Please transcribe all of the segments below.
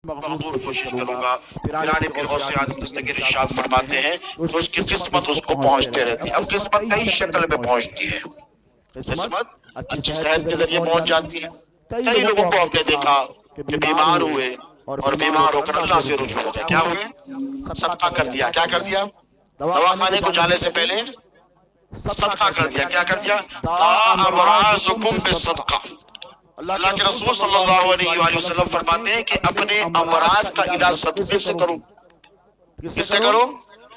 مقبول کوشش کروں گا۔ پیرانے پیر غوث اعظم دستگیر ارشاد فرماتے ہیں کہ اس کی قسمت اس کو پہنچتے رہتی ہے۔ اب قسمت کئی شکل میں پہنچتی ہے۔ قسمت اچھی صحت کے ذریعے پہنچ جاتی ہے۔ کئی لوگوں کو ہم نے دیکھا کہ بیمار ہوئے اور بیمار ہو کر اللہ سے رجوع ہو گئے، کیا ہوئے؟ صدقہ کر دیا۔ کیا کر دیا؟ دواخانے کو جانے سے پہلے صدقہ کر دیا۔ کیا کر دیا؟ دا امراضکم بالصدقہ۔ اللہ کے رسول صلی اللہ علیہ وآلہ وسلم فرماتے ہیں کہ اپنے امراض کا علاج صدقے سے کرو۔ کس سے کرو؟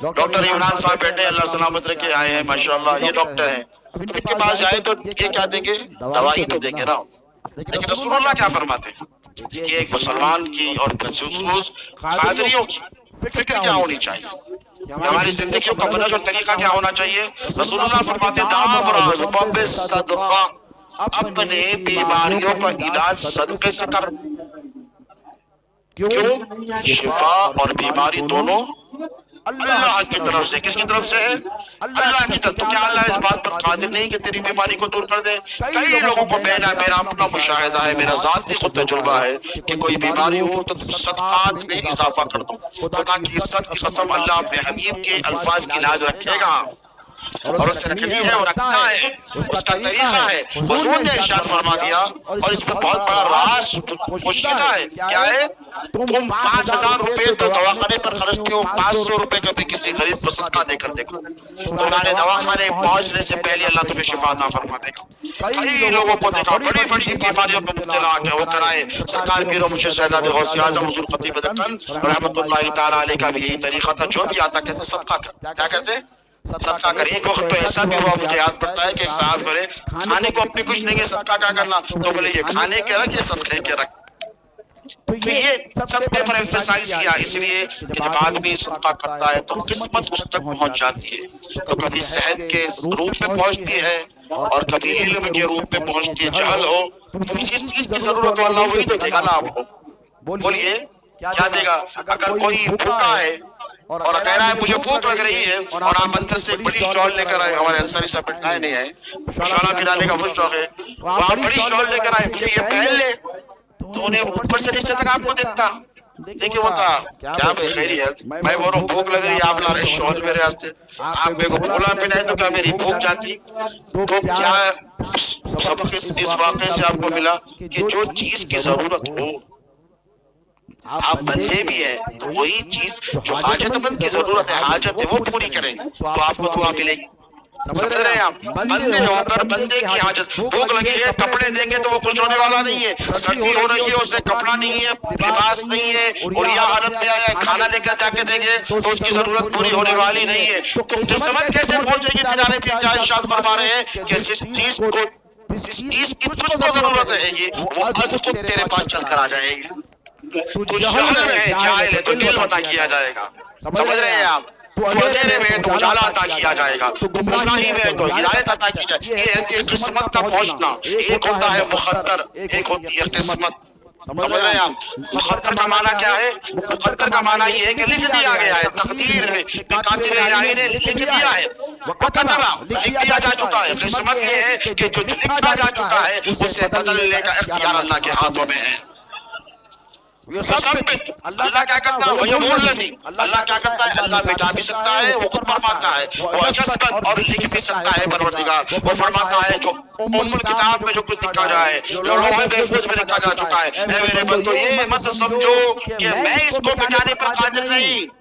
ڈاکٹر عمران صاحب بیٹھے، اللہ سلامت رکھے، آئے ہیں ماشاءاللہ، یہ ڈاکٹر ہیں، ان کے پاس جائے تو یہ کیا دیں گے؟ دوائی تو دیں گے نا۔ لیکن رسول اللہ کیا فرماتے ہیں؟ یہ ایک مسلمان کی اور خصوص قادریوں کی فکر کیا ہونی چاہیے، ہماری زندگیوں کا منہج اور طریقہ کیا ہونا چاہیے؟ رسول اللہ فرماتے ہیں دام راز بالصدقہ، اپنے بیماریوں کا علاج صدقے سے کر۔ کیوں؟ شفا اور بیماری دونوں اللہ کی طرف سے۔ کس کی طرف سے ہے؟ اللہ کی طرف۔ تو کیا اللہ اس بات پر قادر نہیں کہ تیری بیماری کو دور کر دے؟ کئی لوگوں کو میرا اپنا مشاہدہ ہے، میرا ذاتی خود تجربہ ہے کہ کوئی بیماری ہو تو صدقات میں اضافہ کر دو۔ خدا کی عزت کی قسم، اللہ اپنے حبیب کے الفاظ کی لاج رکھے گا، اور اسے رکھنی ہے، وہ رکھتا ہے، اس کا طریقہ ہے۔ حضور نے ارشاد فرما دیا، اور اس میں بہت بڑا راز پوشیدہ ہے۔ کیا ہے؟ تم 5000 روپے تو دواخانے پر خرچتے ہو، 500 روپے کبھی کسی غریب کو صدقہ دے کر دیکھو، تمہارے دواخانے پہنچنے سے پہلے اللہ تمہیں شفا عطا فرما دے گا۔ کئی لوگوں کو دیکھا بڑی بڑی بیماریوں میں مبتلا کہ وہ کرائے۔ سرکار پیر و مرشد شہزادہ غوث اعظم حضور خطیب دکن رحمۃ اللہ تعالیٰ علیہ کا بھی یہی طریقہ تھا، جو بھی آتا کہتے صدقہ کر۔ کیا کہتے؟ صدقہ کر۔ ایک وقت تو ایسا بھی ہوا، مجھے یاد پڑتا ہے کہ ایک صاحب کرے کھانے کو اپنے کچھ نہیں ہے، صدقہ کیا کرنا؟ تو بولے یہ کھانے کے رکھ، یہ صدقے کے رکھ۔ تو یہ صدقے پر ایمفسائز کیا، اس لیے کہ جب آدمی صدقہ کرتا ہے تو قسمت اس تک پہنچ جاتی ہے۔ تو کبھی صحت کے روپ میں پہنچتی ہے اور کبھی علم کے روپ میں پہنچتی ہے۔ جہل ہو تو جس چیز کی ضرورت ہو اللہ وہی تو دے گا نا آپ کو۔ بولیے کیا دے گا؟ اگر کوئی بھوکا ہے اور کہہ رہا ہے مجھے بھوک لگ رہی ہے، اور آپ اندر سے ایک بڑی شال لے کر آئے، ہمارے انصاری صاحب پٹنائے نہیں آئے، شالہ پہنانے کا بہت شوق ہے، وہاں بڑی شال لے کر آئے، مجھے یہ پہن لے، تو انہیں اوپر سے نیچے تک آپ کو دیکھتا، دیکھیں ہوتا کیا بھائی خیریت، میں بول رہا ہوں بھوک لگ رہی ہے، آپ لا رہے شال میرے ہاتھ سے، آپ میرے کو بھولا پہنائے تو کیا میری بھوک جاتی؟ تو کیا سبق اس واقعے سے آپ کو ملا کہ جو چیز کی ضرورت ہو آپ بندے بھی ہیں، تو وہی چیز جو حاجت مند کی ضرورت ہے، حاجت ہے، وہ پوری کریں گے تو آپ کو دعا ملے گی۔ سمجھ رہے ہیں آپ؟ بندے ہو کر بندے کی حاجت، بھوک لگی ہے کپڑے دیں گے تو وہ کچھ ہونے والا نہیں ہے، سردی ہو رہی ہے اسے کپڑا نہیں ہے، لباس نہیں ہے، اور یہ حالت میں آیا ہے کھانا لے کر جا کے دیں گے تو اس کی ضرورت پوری ہونے والی نہیں ہے۔ تو قسمت کیسے پہنچے گی؟ پیرانے پیر کیا ارشاد فرما رہے ہیں کہ جس چیز کی تجھ کو ضرورت ہے گی وہ از خود تیرے پاس چل کر آ جائے گی۔ تو جہل میں ہے، جاہل ہے تو علم عطا کیا جائے گا۔ سمجھ رہے ہیں آپ؟ تو اندھیرے میں ہے تو اجالا عطا کیا جائے گا، تو گمراہی میں ہے تو ہدایت عطا کی جائے گی۔ یہ ہے قسمت کا پہنچنا۔ ایک ہوتا ہے مقدر، ایک ہوتی ہے قسمت۔ سمجھ رہے ہیں آپ؟ مقدر کا معنی کیا ہے؟ مقدر کا معنی یہ ہے کہ لکھ دیا گیا ہے، تقدیر میں بکاتب الہی نے لکھ دیا ہے، وقتبہ لکھ دیا جا چکا ہے۔ قسمت یہ ہے کہ جو لکھا جا چکا ہے اسے بدلنے کا اختیار اللہ کے ہاتھوں میں ہے۔ یثبت، اللہ کیا کرتا ہے؟ وَيَمْحُو الَّذِي، اللہ کیا کرتا ہے؟ اللہ مٹا بھی سکتا ہے، وہ خود فرماتا ہے، وَيَثْبَتْ، اور لکھ بھی سکتا ہے پروردگار۔ وہ فرماتا ہے جو الکتاب میں جو کچھ لکھا جائے لوح محفوظ میں لکھا جا چکا ہے، اے میرے بندو یہ مت سمجھو کہ میں اس کو مٹانے پر قادر نہیں۔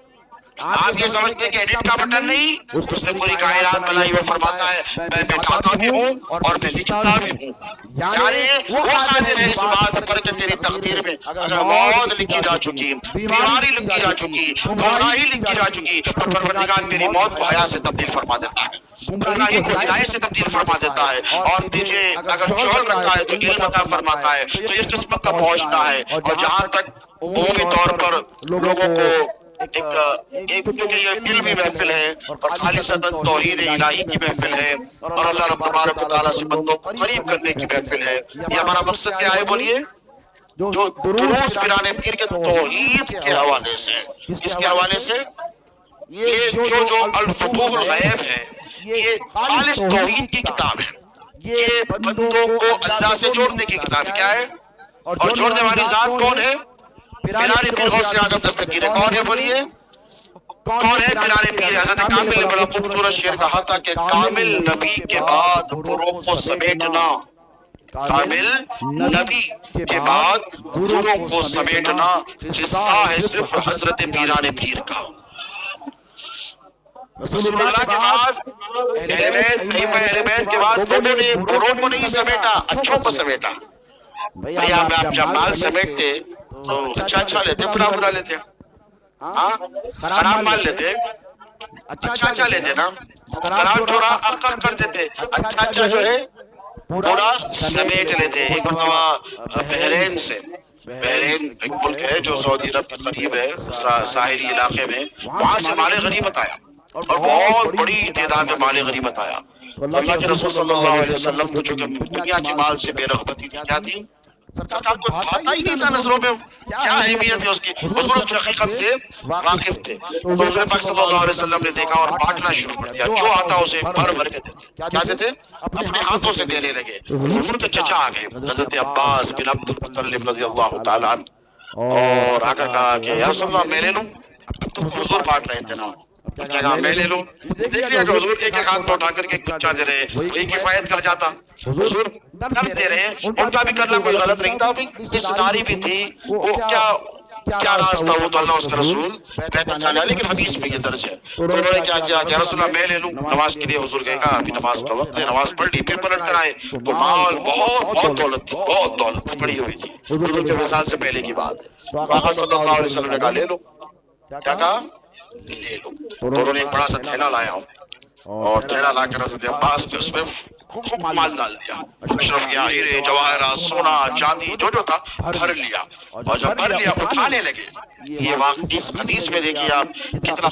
آپ یہ سمجھتے کہ ایڈٹ کا بٹن نہیں، اس نے پوری کائنات بنائی۔ وہ فرماتا ہے میں مٹاتا بھی ہوں اور میں لکھتا بھی ہوں، یعنی وہ قادر ہے اس بات پر کہ تیری تقدیر میں اگر موت لکھی جا چکی، بیماری لکھی جا چکی، گمراہی لکھی جا چکی، تو پروردگار تیری موت کو حیات سے تبدیل فرما دیتا ہے، گمراہی کو ہدایت سے تبدیل فرما دیتا ہے، اور تجھے اگر جہل رکھا ہے تو علم عطا فرماتا ہے۔ تو یہ قسمت کا پہنچنا ہے۔ اور جہاں تک عمومی طور پر لوگوں کو ایک چونکہ یہ علمی محفل ہے اور خالصتاً توحید الہی کی محفل ہے اور اللہ رب تبارک و تعالیٰ سے بندوں کو قریب کرنے کی محفل ہے، یہ ہمارا مقصد کیا ہے؟ بولیے، جو دروس پیرانے پیر کے توحید کے حوالے سے، کس کے حوالے سے؟ یہ جو الفتوح الغیب ہے، یہ خالص توحید کی کتاب ہے، یہ بندوں کو اللہ سے جوڑنے کی کتاب ہے۔ کیا ہے؟ اور جوڑنے والی ذات کون ہے؟ پیرانی پیر غوث اعظم دستگیر ہے. کون ہے بولیے؟ کون ہے پیرانی پیر؟ حضرت کامل نے بڑا خوبصورت شعر کہا تھا کہ کامل نبی کے بعد بروں کو سمیٹنا، کامل نبی کے بعد بروں کو سمیٹنا قصہ ہے صرف حضرت پیران پیر کا. رسول اللہ کے بعد اہل بیت، اہل بیت کے بعد لوگوں نے بروں کو نہیں سمیٹا، اچھوں کو سمیٹا. بھئی آپ جب مال سمیٹتے تو اچھا لیتے، برا لیتے. ہاں خراب مال لیتے، اچھا لیتے نا. خراب چورا اکر کر دیتے، اچھا جو ہے پورا سمیٹ لیتے. ایک مرتبہ بحرین سے، بحرین ایک ملک ہے جو سعودی عرب کے قریب ہے، ساحلی علاقے میں، وہاں سے مال غنیمت آیا اور بہت بڑی تعداد میں مال غنیمت آیا. تو اللہ کے رسول صلی اللہ علیہ وسلم کو چونکہ دنیا کے مال سے بے رغبتی تھی، کیا تھی؟ سرکار کو بھاتا ہی نہیں تھا نظروں میں کیا اہمیت ہے اس کی. حضور اس کی حقیقت سے واقف تھے. تو حضور پاک صلی اللہ علیہ وسلم نے دیکھا اور بانٹنا شروع کر دیا. جو آتا اسے بھر بھر کے دیتے. کیا دیتے؟ اپنے ہاتھوں سے دینے لگے. حضور کے چچا آ گئے حضرت عباس بن عبد المطلب رضی اللہ تعالیٰ عنہ، اور آ کر کہا کہ یا رسول اللہ میں لے لوں. تو حضور بانٹ رہے تھے نا، کیا کہا میں لے لوں. دیکھ لیا کہ حضور ایک ایک ہاتھ میں اٹھا کر کے بچہ دے رہے، وہی کفایت کر جاتا. حضور درس دے رہے ہیں، ان کا بھی کرنا کوئی غلط نہیں تھا. رشتہ داری بھی تھی، وہ کیا راز تھا وہ تو اللہ اس کا رسول بہتر جانے. لیکن حدیث میں یہ درج ہے. تو انہوں نے کیا کیا کہ رسول اللہ میں لے لوں نماز کے لیے. حضور کہے گا ابھی نماز کا وقت ہے. نماز پڑھ لی، پھر پلٹ کر آئے تو مال بہت دولت تھی، بہت دولت پڑی ہوئی تھی. حضور کے وصال سے پہلے کی بات ہے. آقا صلی اللہ علیہ وسلم نے کہا لے لو. کیا کہا؟ لے لو. تو انہوں نے ایک بڑا سا تھیلا لایا اور تھیلا لا کر حضرت عباس نے اس میں خوب مال ڈال دیا. اشرفیاں، ہیرے جواہرات، سونا چاندی جو تھا بھر لیا. اور جب بھر لیا اٹھانے لگے. یہ واقعی اس حدیث میں دیکھیے آپ کتنی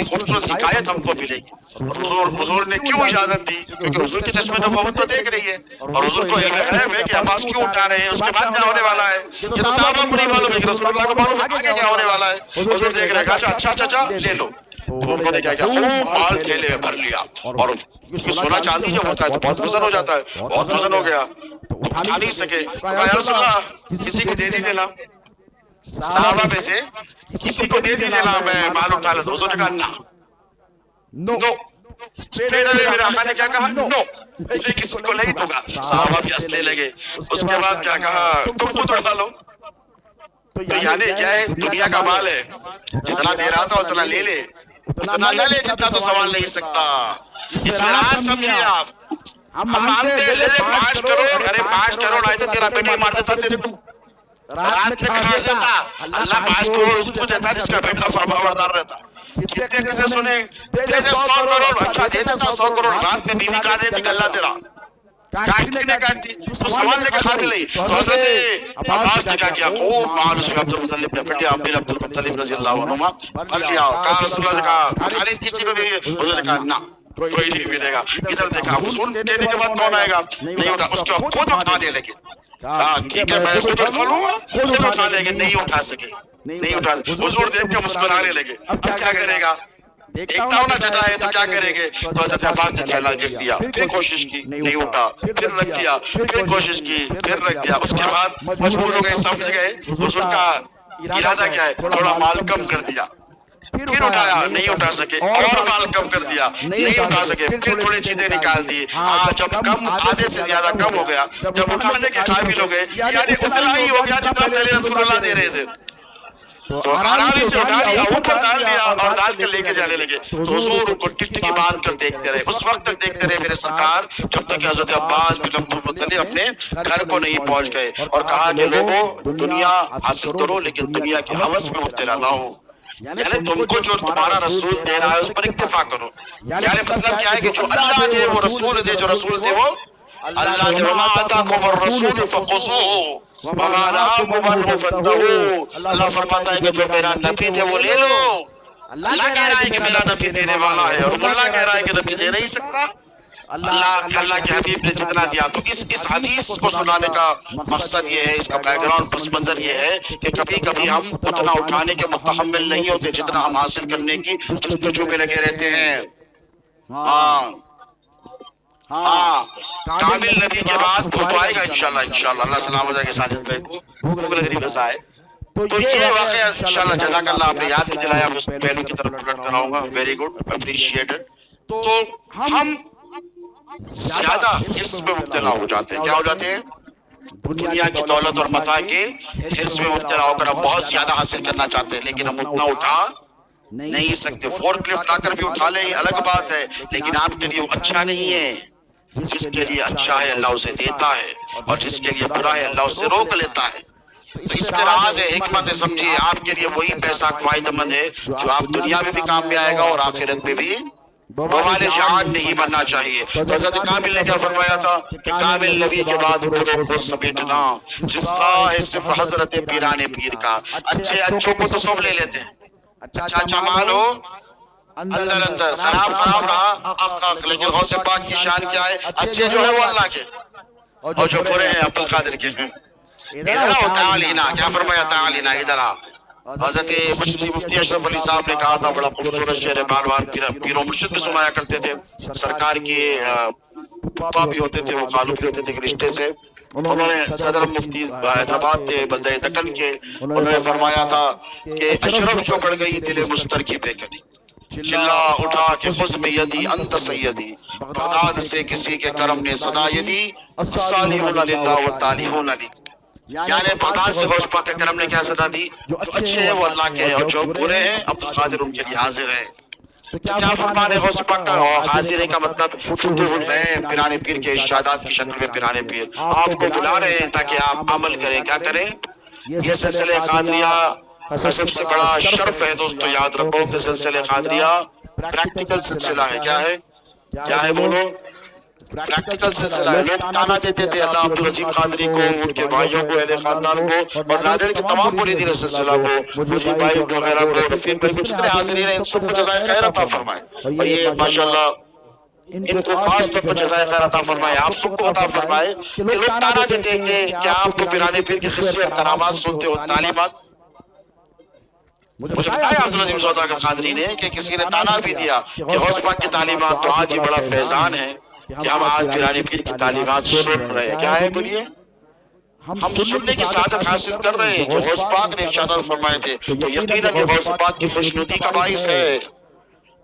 خوبصورت حکایت ہم کو ملے گی. اور حضور نے کیوں اجازت دی؟ کیونکہ حضور کے چشمے تو بہت تو دیکھ رہی ہے اور حضور کو علم غیب ہے کہ عباس کیوں اٹھا رہے ہیں، اس کے بعد کیا ہونے والا ہے. یہ تو صحابہ کو نہیں معلوم ہے کہ رسول اللہ کو معلوم ہے آگے کیا ہونے والا ہے. حضور دیکھ رہے ہیں اچھا لے لو. تو انہوں نے کیا کیا خوب مال تھیلے میں بھر لیا. اور سونا چاندی جب ہوتا ہے تو بہت وزن ہو جاتا ہے، بہت وزن ہو گیا تو اٹھا نہیں سکے. یا رسول اللہ کسی کو دے دیجیے نا، صحابہ میں سے کسی کو دے دیجیے نا، میں مال اٹھا لیتا. حضور نے کہا نو. پھر میرے آقا نے کیا کہا؟ نو، میں کسی کو نہیں دوں گا. صحابہ بھی ہنسنے لگے. اس کے بعد کیا کہا؟ تم خود اٹھا لو. تو یعنی کیا ہے، دنیا کا مال ہے، جتنا دے رہا تھا اتنا لے لے، اتنا نہ لے جتنا تو سنبھال نہیں سکتا. اس میں راز سمجھیے آپ. ہم مانتے لے 5 کروڑ، ارے 5 کروڑ آئے تو تیرا بیٹا ہی مار دیتا تیرے کو، رات میں کھا دیتا. اللہ 5 کروڑ اس کو دیتا جس کا بیٹا فرمانبردار رہتا. کتنے کیسے سنے؟ دے 100 کروڑ. اچھا دے دیتا 100 کروڑ، رات میں بیوی کھا دیتی کہ اللہ تیرا کاٹتی تو سوال لے کے قابل نہیں. تو حضرت عباس نے کیا کیا؟ خوب مال اس میں عبد المطلب نے پھٹیا، عبد المطلب رضی اللہ عنہ بھر لیا. کہا رسول اللہ نے کہا اٹھانے کسی کو دیئے. حضور نے کہا نہ، کوئی نہیں ملے گا. ادھر دیکھا حضور کہنے کے بعد کون آئے گا؟ نہیں اٹھا. اس کے خود اٹھانے لگے. کہا ٹھیک ہے میں خود اٹھا لوں گا. خود اٹھا لے گے، نہیں اٹھا سکے، نہیں اٹھا. حضور دیکھ کے مسکرانے لگے. اب کیا کرے گا؟ دیکھتا ہوں نا چچا ہے تو کیا کریں گے. تو حضرت عباس نے تھیلا رکھ دیا، پھر کوشش کی نہیں اٹھا، پھر رکھ دیا، پھر کوشش کی، پھر رکھ دیا. اس کے بعد مجبور ہو گئے، سمجھ گئے حضور کا ارادہ کیا ہے. تھوڑا مال کم کر دیا، پھر اٹھایا نہیں اٹھا سکے، اور مال کم کر دیا نہیں اٹھا سکے، پھر تھوڑی چیزیں نکال دی. جب کم آدھے سے زیادہ کم ہو گیا، جب اٹھانے کے قابل ہو گئے، یعنی اتنا ہی ہو گیا جتنا پہلے رسول اللہ دے رہے تھے. تو آرام سے اٹھا لیا، اوپر ڈال لیا اور ڈال کے لے کے جانے لگے. تو حضور کو ٹکٹکی باندھ کر دیکھتے رہے. اس وقت تک دیکھتے رہے میرے سرکار جب تک کہ حضرت عباس بن عبد المطلب اپنے گھر کو نہیں پہنچ گئے. اور کہا کہ لوگوں دنیا حاصل کرو لیکن دنیا کی ہوس میں مبتلا نہ ہو. یعنی تم کو جو تمہارا رسول دے رہا ہے اس پر اکتفا کرو. یعنی مطلب کیا ہے کہ جو اللہ دے وہ رسول دے، جو رسول دے وہ اللہ کے. وما آتاکم الرسول فخذوہ وما نہاکم عنہ فانتہوا. اللہ فرماتا ہے کہ جو میرا نبی دے وہ لے لو. اللہ کہہ رہا ہے کہ میرا نبی دینے والا ہے، اور اللہ کہہ رہا ہے کہ نبی دے نہیں سکتا. اللہ کے حبیب نے جتنا دیا. تو اس حدیث کو سنانے کا مقصد یہ ہے، اس کا بیک گراؤنڈ پس منظر یہ ہے کہ کبھی کبھی ہم اتنا اٹھانے کے متحمل نہیں ہوتے جتنا ہم حاصل کرنے کی جستجو میں لگے رہتے ہیں. ہاں ہاں کامل نبی کے بعد وہ تو آئے گا انشاءاللہ اللہ سلامت کے ساتھ بھوک لگ رہی بس آئے. تو یہ واقعہ انشاءاللہ جزاک اللہ آپ نے یاد بھی دلایا. میں اس پہلو کی طرف پلٹ کر آؤں گا. Very good appreciated. تو ہم زیادہ حرص میں مبتلا ہو جاتے ہیں. کیا ہو جاتے ہیں؟ دنیا کی دولت اور متاع کے حرص میں مبتلا ہو کر ہم بہت زیادہ حاصل کرنا چاہتے ہیں لیکن ہم اتنا اٹھا نہیں سکتے. فورک لفٹ لا کر بھی اٹھا لیں یہ الگ بات ہے لیکن آپ کے لیے وہ اچھا نہیں ہے. جس کے لیے اچھا ہے اللہ اسے دیتا ہے اور جس کے لیے برا ہے اللہ اسے روک لیتا ہے. تو اس میں راز ہے حکمت ہے. سمجھیے آپ کے لیے وہی پیسہ فائدہ مند ہے جو آپ دنیا میں بھی کام میں آئے گا اور آخرت میں بھی. بوال جہان نہیں بننا چاہیے. تو حضرت کامل نے کیا فرمایا تھا کہ کامل نبی کے بعد گروہ کو سمیٹنا قصہ ہے صرف حضرت پیران پیر کا. اچھے اچھوں کو تو سب لے لیتے ہیں. اچھا اچھا مال ہو اندر اندر خراب رہا حق حق. لیکن غوث پاک کی شان کیا ہے؟ اچھے جو ہے وہ اللہ کے اور جو برے ہیں عبد القادر کے ہیں. ادھر آؤ تعالینا. کیا فرمایا تعالینا؟ ادھر آ. حضرت مفتی اشرف علی صاحب نے کہا تھا بڑا خوبصورت شعر ہے. بار بار پیر و مرشد بھی سنایا کرتے تھے. سرکار کے پھوپھا بھی ہوتے تھے وہ خالو بھی ہوتے تھے رشتے سے. انہوں نے صدر مفتی حیدرآباد تھے بلدہ دکن کے. انہوں نے فرمایا تھا کہ اشرف جو بڑھ گئی دل مشتر کی بے کنی. چلا اٹھا کہ خذ بیدی انت سیدی. بغداد سے کسی کے کرم نے صدا یہ دی الصالحون للہ والطالحون لی. یعنی بغداد سے غوث پاک کے کرم نے کیا صدا دی؟ جو اچھے ہیں وہ اللہ کے ہیں اور جو برے ہیں عبد القادر ان کے لیے حاضر ہے. تو کیا فرمان ہے غوث پاک کا؟ حاضر ہے کا مطلب فتوح الغیب پیرانے پیر کے ارشادات کی شکل میں. پیرانے پیر آپ کو بلا رہے ہیں تاکہ آپ عمل کریں. کیا کریں؟ یہ سلسلہ قادریہ کا سب سے بڑا شرف ہے دوستو. یاد رکھو کہ سلسلہ قادریہ پریکٹیکل سلسلہ ہے. کیا ہے؟ کیا ہے بولو؟ پریکٹیکل سلسلہ ہے. لوگ تانا دیتے تھے اللہ عبدالعظیم قادری کو, ان کے بھائیوں کو, اہل خاندان کو اور نادر کے تمام مریدین سلسلہ کو, مجھے بھائی وغیرہ کو, رفیق بھائی کو, جتنے حاضرین ہیں ان سب کو جزائے خیر عطا فرمائے. اور یہ ماشاءاللہ ان کو خاص طور پر جزائے خیر عطا فرمائے. آپ سب کو عطا فرمائے کہ لوگ تانا دیتے ہیں کہ کیا آپ کو پیرانے پیر کے قصے اور کرامات سنتے ہو, تعلیمات. مجھے بتایا عبدالعظیم سودا کا قادری نے کہ کسی نے تانا بھی دیا کہ غوث پاک کی تعلیمات تو آج ہی بڑا فیضان ہے کہ ہم آج پیرانے پیر کی تعلیمات سن رہے ہیں. کیا ہے بولیے؟ ہم سننے کی سعادت حاصل کر رہے ہیں جو غوث پاک نے ارشادات فرمائے تھے. تو یقیناً یہ غوث پاک کی خوشنودی کا باعث ہے.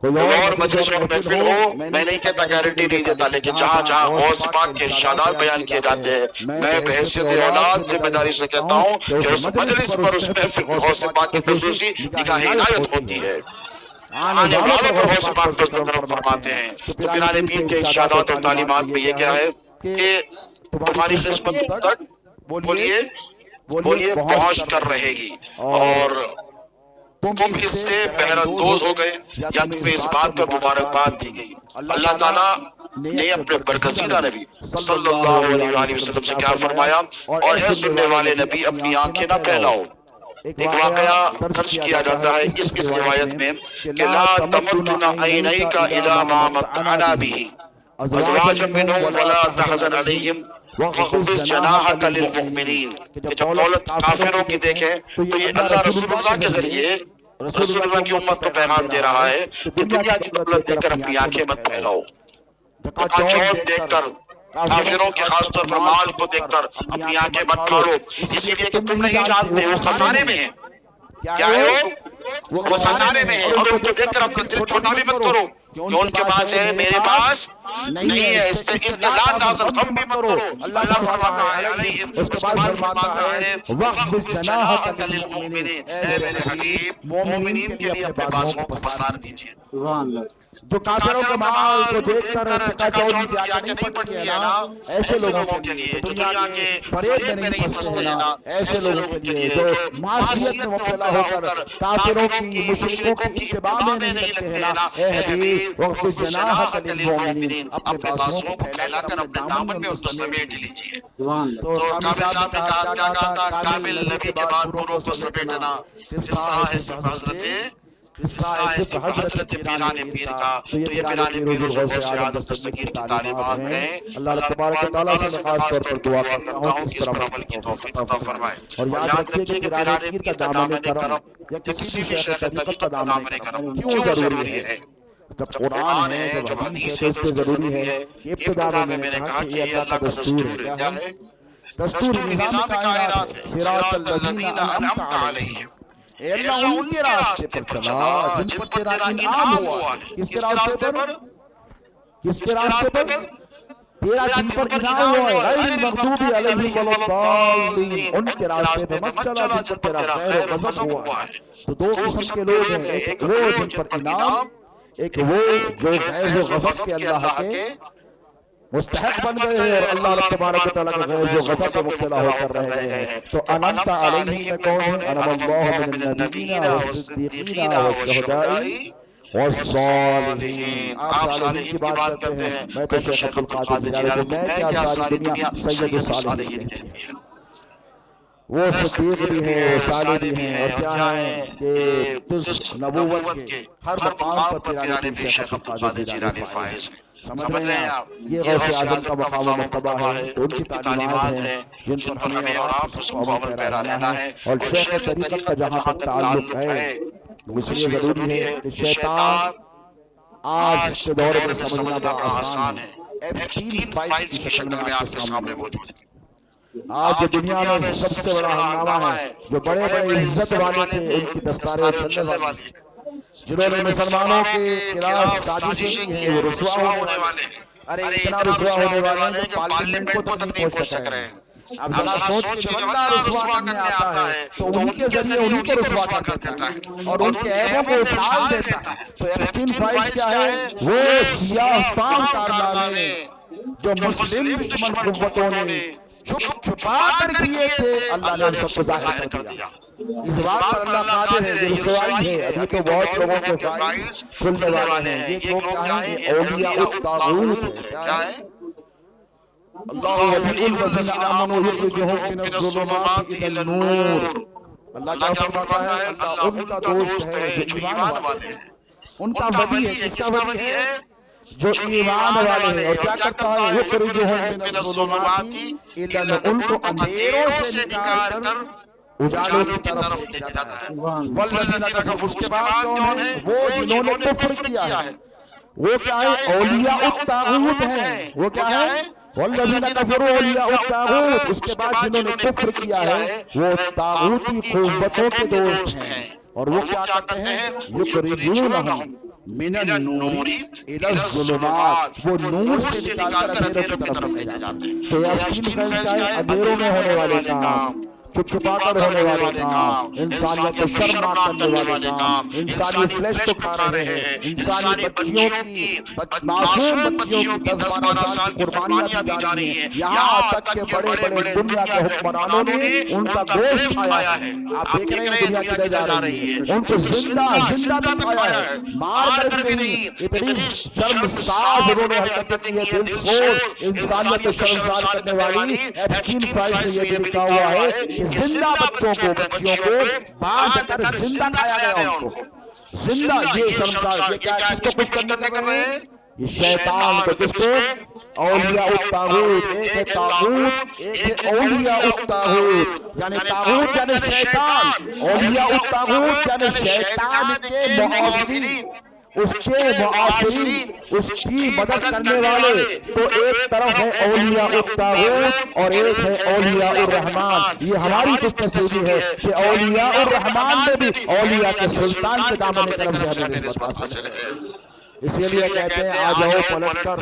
کوئی اور مجلس اور محفل ہو, میں نہیں کہتا گارنٹی نہیں دیتا, لیکن جہاں جہاں غوث پاک کے ارشادات بیان کیے جاتے ہیں میں بحیثیت اولاد ذمہ داری سے کہتا ہوں کہ اس مجلس پر, اس محفل پر غوث پاک کی خصوصی نگاہ عنایت ہوتی ہے. آنے والوں پر غوث پاک فضل و کرم فرماتے ہیں. تو پیرانے پیر کے ارشادات اور تعلیمات میں یہ کیا ہے کہ تمہاری خدمت تک بولیے پہنچ کر رہے گی اور تم اس سے بہرہ اندوز ہو گئے یا تمہیں اس بات پر مبارکباد دی گئی. اللہ تعالیٰ نے اپنے برگزیدہ نبی صلی اللہ علیہ وآلہ وسلم سے کیا فرمایا, اور اے سننے والے نبی اپنی آنکھیں نہ پھیلاؤ. ایک واقعہ درج کیا جاتا ہے اس روایت میں کہ لا تمدن عینیک الی ما متعنا به ازواجا منهم ولا تحزن علیہم وخفض جناحک للمؤمنین. کہ جب دولت کافروں کی دیکھیں تو یہ اللہ رسول اللہ کے ذریعے رسول اللہ کی امت کو پیغام دے رہا ہے کہ دنیا کی دولت دیکھ کر اپنی آنکھیں مت پھیلاؤ. چوت دیکھ کر, کافروں کے خاص طور پر مال کو دیکھ کر اپنی آنکھیں مت پھاڑو, اسی لیے کہ تم نہیں جانتے وہ خسارے میں ہیں. کیا ہے وہ خسارے میں ہے. اور ان کو دیکھ کر اپنا دل چھوٹا بھی مت کرو کہ ان کے پاس ہے میرے پاس نہیں ہے. اس سے لا تحزن, غم بھی مت کرو. اللہ فرماتا ہے علیہم, اس کے بعد فرماتا ہے وَخْفِضْ جَنَاحَكَ لِلْمُؤْمِنِينَ, اے میرے حبیب مومنین کے لیے اپنے بازوں کو پسار دیجئے. سبحان اللہ. جو کافروں کے مال کو دیکھ کر چکا چوند کی آنکھیں نہیں پڑتی ہے نا, ایسے لوگوں کے لیے جو دنیا کے فریب میں نہیں پھنستے ہیں نا, ایسے لوگوں کے لیے جو معصیت میں مبتلا ہو کر کافروں کی مشرکوں کی اتباع میں نہیں لگتے ہیں نا, اے حبیب وَخْفِضْ جَنَاحَكَ لِلْمُؤْمِنِينَ, اپنے بازوں کو پھیلا کر اپنے دامن میں ان کو سمیٹ لیجئے. تو کامل صاحب نے کیا کہا تھا, کامل نبی کے بعد بروں کو سمیٹنا قصہ ہے صرف حضرت پیرانے پیر کا. تو یہ پیرانے پیر حضور غوث اعظم دستگیر کی تعلیمات ہیں. اللہ تبارک و تعالیٰ سے خاص طور پر دعا کرتا ہوں کہ اس پر عمل کی توفیق عطا فرمائے. اور یاد رکھیے کہ پیرانے پیر کا دامن کرم یا کسی بھی شیخ طریقت کا دامن کرم کیوں ضروری ہے. جب قرآن ہے، جب حدیث ہے، تو اس پہ ضروری ہے کہ ابتدا میں میں نے کہا کہ یہ اللہ کا دستور ہے. کیا ہے؟ دستور نظام کائنات ہے. صراط الذین انعمت علیہم، اے اللہ ان کے راستے پر چلا جن پر تیرا انعام ہوا ہے. کس کے راستے پر؟ کس کے راستے پر؟ تیرا جن پر انعام ہوا ہے. غیر المغضوب علیہم ولا الضالین، ان کے راستے پر مت چلا جن پر تیرا غیر و غضب ہوا ہے. تو دو قسم کے لوگ ہیں، ایک وہ جن پر انعام، ایک وہ جو غیر و غضب کے اللہ کے مستحق بن گئے ہیں اور اللہ رب تبارک و تعالیٰ کے غیر و غضب میں مبتلا ہو کر رہ گئے ہیں. تو انعمت علیہم میں کون ہے؟ انعم اللہ من النبیین والصدیقین والشہداء والصالحین. آپ صالحین کی بات کرتے ہیں، میں تو شیخ عبد القادر جیلانی کو، میں کیا ساری دنیا سید الصالحین کہتی ہے. وہ صدیق بھی ہیں، وہ صالح بھی ہیں، اور کیا ہیں کہ تجھ نبوت کے ہر مقام پر پیرانے بھی شیخ عبد القادر جیلانی فائز ہیں. سمجھ رہے ہیں آپ؟ یہ غوث اعظم کا مقام و مرتبہ ہے. تو ان کی تعلیمات ہیں جن پر ہمیں اور آپ سب کو عمل پیرا رہنا ہے. اور شیخ طریقت کا جہاں تک تعلق ہے، اس لیے ضروری ہے کہ شیطان آج کے دور میں سمجھنا بڑا آسان ہے. ایپسٹین فائلز کی شکل میں آپ کے سامنے موجود ہے. آج جو دنیا میں سب سے بڑا ہنگامہ ہے، جو بڑے بڑے عزت والے تھے ان کی دستاریں چلنے والی ہیں، جنہوں نے مسلمانوں کے خلاف سازشیں کی ہیں، وہ رسوا ہونے والے ہیں. ارے اتنا رسوا ہونے والے ہیں کہ پارلیمنٹ کو تک نہیں پہنچ سک رہے ہیں. اب ذرا سوچ کے جب اللہ رسوا کرنے آتا ہے تو ان کے ذریعے انہیں کو رسوا کر دیتا ہے اور ان کے عیبوں کو اچھال دیتا ہے. تو ایپسٹین فائلز کیا ہے؟ وہ سیاہ فام کارنامے جو مسلم دشمن قوتوں نے چھپ چھپا کر کیے تھے، اللہ نے ان سب کو ظاہر کر دیا. اس بات پر اللہ قادر ہے. یہ رسوائی ہے. ابھی تو بہت لوگوں کے فائلز کھلنے والے ہیں. یہ لوگ کیا ہیں؟ یہ اولیاء الطاغوت ہیں. کیا ہے؟ اللہ ولی الذین آمنوا یخرجہم من الظلمات الی النور. اللہ کیا فرماتا ہے؟ اللہ ان کا دوست ہے جو ایمان والے ہیں. ان کا ولی ہے. کس کا ولی ہے؟ جو ایمان والے ہیں. اور کیا کرتا ہے؟ یخرجہم من الظلمات الی النور، ان کو اندھیروں سے نکال کر اجالوں کی طرف لے جاتا ہے. والذین کفروا، اس کے بعد کون ہے؟ وہ جنہوں نے کفر کیا ہے. وہ کیا ہے؟ اولیاء الطاغوت ہیں. وہ کیا ہے؟ والذین کفروا اولیاء الطاغوت. اس کے بعد جنہوں نے کفر کیا ہے وہ طاغوتی قوتوں کے دوست ہیں. اور وہ کیا کرتے ہیں؟ یخرجونہم من النور الی الظلمات، وہ نور سے نکال کر اندھیروں کی طرف لے جاتے ہیں. تو ایپسٹین فائلز کیا ہے؟ اندھیروں میں ہونے والے کام، چھپ چھپا کر ہونے والے کام، انسانیت کو شرمناک کرنے والے کام، انسانی فلیش کو کھا رہے ہیں، انسانی بچیوں کی، معصوم بچیوں کی 10-12 سال کی قربانیاں دی جا رہی ہیں. یہاں تک کہ بڑے بڑے دنیا کے حکمرانوں نے ان کا گوشت کھایا ہے. آپ دیکھ رہے ہیں دنیا کدھر جا رہی ہے. ان کو زندہ تک کھایا ہے، مار کر بھی نہیں. اتنی شرمسار انہوں نے حرکتیں کی ہے، دل چھوڑ انسانیت کو شرمسار کرنے والی. ایپسٹین فائلز میں یہ بھی لکھا ہوا ہے کہ زندہ بچیوں کو باندھ کر زندہ کھایا گیا. ان کو زندہ. یہ شرمسار. یہ کیا؟ کس کو خوش کرنے کر رہے ہیں؟ یہ شیطان کو. کس کو؟ اولیاء الطاغوت. ایک ہے طاغوت، ایک ہے اولیاء الطاغوت. یعنی طاغوت یعنی شیطان، اولیاء الطاغوت یعنی شیطان کے معاونین، اس کے معاصرین، اس کی مدد کرنے والے. تو ایک طرف ہے اولیاء الطاغوت اور ایک ہے اولیاء الرحمن. یہ ہماری خوش نصیبی ہے کہ اولیاء الرحمن میں بھی اولیاء کے سلطان کے دامن کرم سے ہمیں نسبت حاصل ہے. اسی لیے کہتے ہیں آ جاؤ پلٹ کر،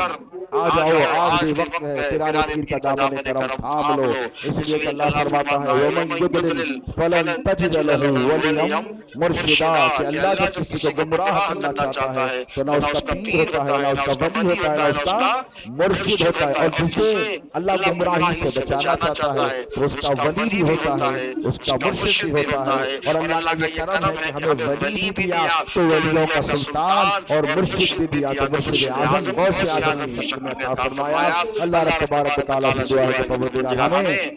آ جاؤ آخری وقت ہے، پیرانے پیر کا دامن کرم تھام لو. اس لیے کہ اللہ فرماتا ہے وَمَن يُضْلِلْ فَلَن تَجِدَ لَهُ وَلِيًّا مُرْشِدًا، کہ اللہ جب کسی کو گمراہ کرنا چاہتا ہے تو نہ اس کا پیر ہوتا ہے، نہ اس کا ولی ہوتا ہے، نہ اس کا مرشد ہوتا ہے. اور جسے اللہ گمراہی سے بچانا چاہتا ہے تو اس کا ولی بھی ہوتا ہے، اس کا مرشد بھی ہوتا ہے. اور اللہ کا یہ کرم ہے کہ ہمیں ولی بھی دیا تو ولیوں کا سلطان، اور مرشد بھی دیا تو مرشد اعظم غوث اعظم کی شکل میں عطا فرمایا. اللہ رب تبارک و تعالیٰ سے دعا ہے کہ پروردگار ہمیں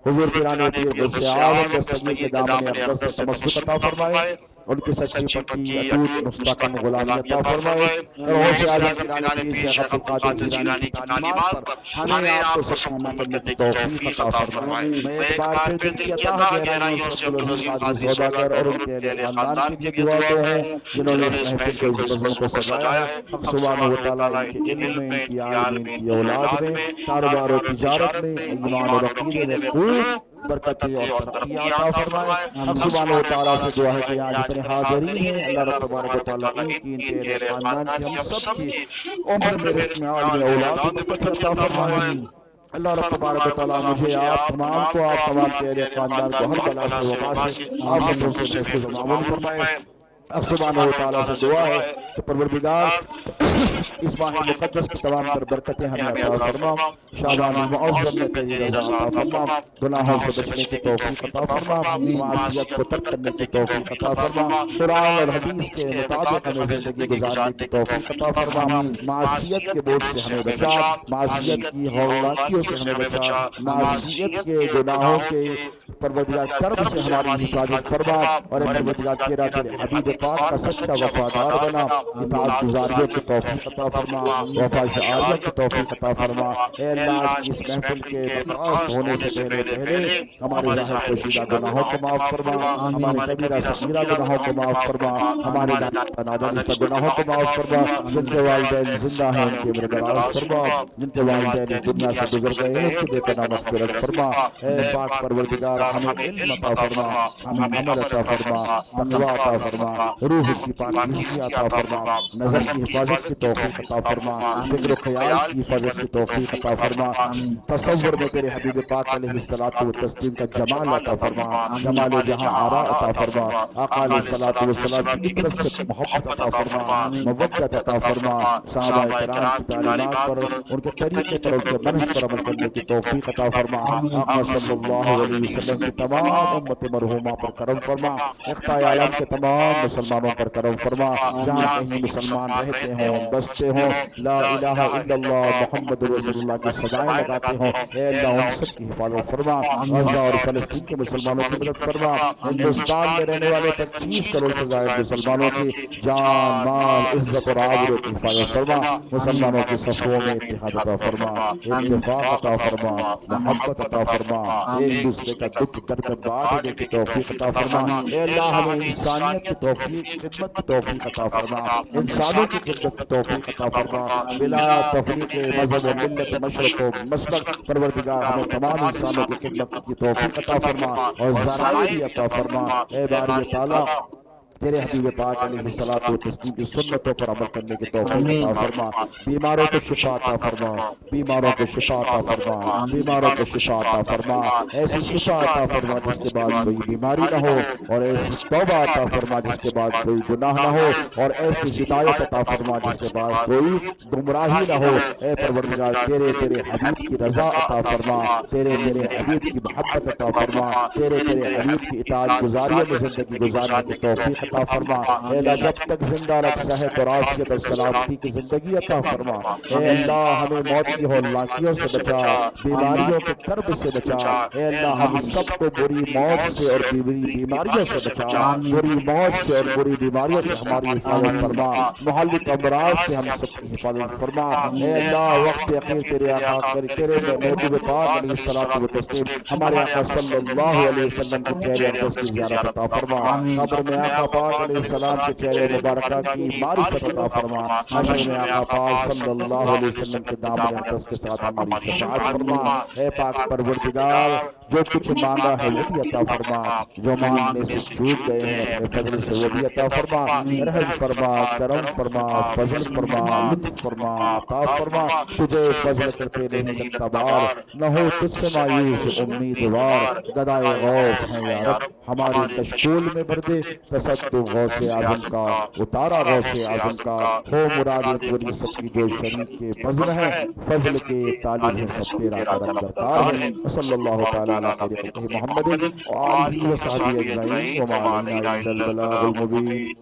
حضور پیرانے پیر غوث اعظم کے سید کے دامن اقدس سے تمسک عطا فرمائے. ان کی سچی پکی اٹوٹ مستحکم غلامی عطا فرمائے، اور غوث اعظم پیران پیر شیخ عبدالقادر جیلانی کی تعلیمات پر ہمیں آپ کو سب کو عمل کرنے کی توفیق عطا فرمائے۔ میں ایک بار پھر دل کی عطا گہرائیوں سے عبدالعزیز قادری سوداگر اور ان کے اہل خاندان کے لیے دعا گو ہوں جنہوں نے اس محفل کو، اس بزم کو سجایا ہے۔ حق سبحانہ وتعالیٰ ان کے علم میں، ان کی آل میں، ان کی اولاد میں، کاروبار و تجارت میں، ایمان اور عقیدے میں خوب برکتیں اور ترقی عطا فرمائے۔ حق سبحانہ وتعالیٰ سے دعا ہے کہ یہاں جتنے حاضرین ہیں اللہ رب تبارک و تعالیٰ ان کی، ان کے اہل خاندان کی، ہم سب کی عمر میں، رزق میں، عالم میں، اولاد میں برکت عطا فرمائے۔ اللہ رب تبارک و تعالیٰ مجھے، آپ تمام کو، آپ تمام کے اہل خاندان کو ہر بلا سے، وبا سے، آفتوں سے محفوظ و معمون فرمائے۔ حق سبحانہ وتعالیٰ سے دعا ہے کہ پروردگار اس ماہ مقدس کی تمام تر برکتیں ہمیں عطا فرما، شعبان المعظم میں تیری رضا عطا فرما، گناہوں سے بچنے کی توفیق عطا فرما، معصیت کو ترک کرنے کی توفیق عطا فرما، قرآن اور حدیث کے مطابق ہمیں زندگی گزارنے کی توفیق عطا فرما، معصیت کے بوجھ سے ہمیں بچا، معصیت کی ہولناکیوں سے ہمیں بچا، معصیت کے گناہوں کے پروردگار کرب سے ہماری حفاظت فرما، اور اے پروردگار تیرا تیرے حبیب پاک کا سچا وفادار بنا، اطاعت گزاریوں کی توفیق عطا فرما، وفا شعاریوں کی توفیق عطا فرما۔ اے اللہ آج کی اس محفل کے برخاست ہونے سے پہلے ہمارے ظاہر پوشیدہ گناہوں کو معاف فرما، ہمارے کبیرہ صغیرہ گناہوں کو معاف فرما، ہمارے نادانستہ گناہوں کو معاف فرما۔ جن کے والدین زندہ ہیں ان کی عمر دراز فرما، جن کے والدین اس دنیا سے گزر گئے ہیں ان کی بے پناہ مغفرت فرما۔ اے پاک پروردگار ہمیں علم عطا فرما، ہمیں عمل عطا فرما، تقوی عطا فرما، روح کی پاکیزگی عطا فرما، نظر کی حفاظت کی توفیق عطا فرما، فکر و خیال کی حفاظت کی توفیق عطا فرما، تصور میں تیرے حبیب پاک علیہ الصلوۃ والتسلیم کا جمال عطا فرما، جمال جہاں آرا عطا فرما، آقا علیہ الصلوۃ والسلام کی عطرت سے محبت عطا فرما، مودت عطا فرما، صحابہ کرام کی تعلیمات پر، ان کے طریقے پر، ان کے منہج پر عمل کرنے کی توفیق عطا فرما۔ آقا صلی اللہ علیہ وسلم کی تمام امت مرحومہ پر کرم فرما، اقطاع عالم کے تمام مسلمانوں پر کرم فرما، جہاں کہیں مسلمان رہتے ہوں، بستے ہوں، لا الہ الا اللہ محمد رسول اللہ کی صدائیں لگاتے ہوں، اے اللہ ان سب کی حفاظت فرما، غزہ اور فلسطین کے مسلمانوں کی مدد فرما، ہندوستان میں رہنے والے 25 کروڑ سے زائد مسلمانوں کی جان، مال، عزت اور آبرو کی حفاظت فرما، مسلمانوں کی صفوں میں اتحاد عطا فرما، اتفاق عطا فرما، محبت عطا فرما، ایک دوسرے کا دکھ درد بانٹنے کی توفیق عطا فرما۔ اے اللہ ہمیں انسانیت کی توفیق، خدمت کی توفیق عطا فرما، انسانوں کی خدمت کی توفیق عطا فرما، بلا تفریق مذہب و ملت، مشرق و مسلک، پروردگار ہمیں تمام انسانوں کی خدمت کی توفیق عطا فرما اور ذرائع بھی عطا فرما۔ اے باری تعالیٰ تیرے حبیب پاک علیہ الصلوۃ والتسلیم کی سنتوں پر عمل کرنے کی توفیق عطا فرما، بیماروں کو شفا عطا فرما، بیماروں کو شفا عطا فرما، بیماروں کو شفا عطا فرما، ایسی شفا عطا فرما جس کے بعد کوئی بیماری نہ ہو، اور ایسی توبہ عطا فرما جس کے بعد کوئی گناہ نہ ہو، اور ایسی ہدایت عطا فرما جس کے بعد کوئی گمراہی نہ ہو۔ اے پروردگار تیرے حبیب کی رضا عطا فرما، تیرے حبیب کی محبت عطا فرما، تیرے حبیب کی اطاعت گزاریوں میں زندگی گزارنے کی توفیق عطا فرما۔ اے اللہ جب تک زندہ رکھ، صحت اور عافیت اور سلامتی کی زندگی عطا فرما۔ اے اللہ ہمیں موت کی ہولناکیوں سے بچا، بیماریوں کے کرب سے بچا۔ اے اللہ ہم سب کو بری موت سے اور بری بیماریوں سے بچا، بری موت سے اور بری بیماریوں سے ہماری حفاظت فرما، محلق امراض سے ہم سب کی حفاظت فرما۔ اے اللہ وقت اخیر تیرے آقا تیرے محبوب پاک علیہ الصلوۃ والتسلیم ہمارے آقا صلی اللہ علیہ وسلم کے چہرے اقدس کی زیارت عطا فرما، قبر میں آقا پاک علیہ السلام کے چہرے مبارکہ کی معرفت عطا فرما، حشر میں آقا پاک صلی اللہ علیہ وسلم کے دامن اقدس کے ساتھ ہماری شفاعت فرما۔ اے پاک پروردگار جو کچھ مانگا ہے وہ بھی عطا فرما، جو مانگنے سے چوک گئے ہیں اپنے فضل سے وہ بھی عطا فرما، رحم فرما، کرم فرما، فضل فرما، لطف فرما، عطا فرما۔ تجھے فضل کرتے نہیں لگتا بار، نہ ہو تجھ سے مایوس امیدوار، گدائے غوث ہیں یا رب ہماری کشکول میں بھر دے، تصدق غوث اعظم کا اتارا غوث اعظم کا، ہو مراد پوری سب کی جو شریک کے بزم ہے، فضل کے طالب ہیں سب تیرا کرم درکار ہے۔ صلی اللہ تعالیٰ علی خیر خلقہ محمد وآلہ وصحبہ اجمعین، وما علینا الا البلاغ المبین۔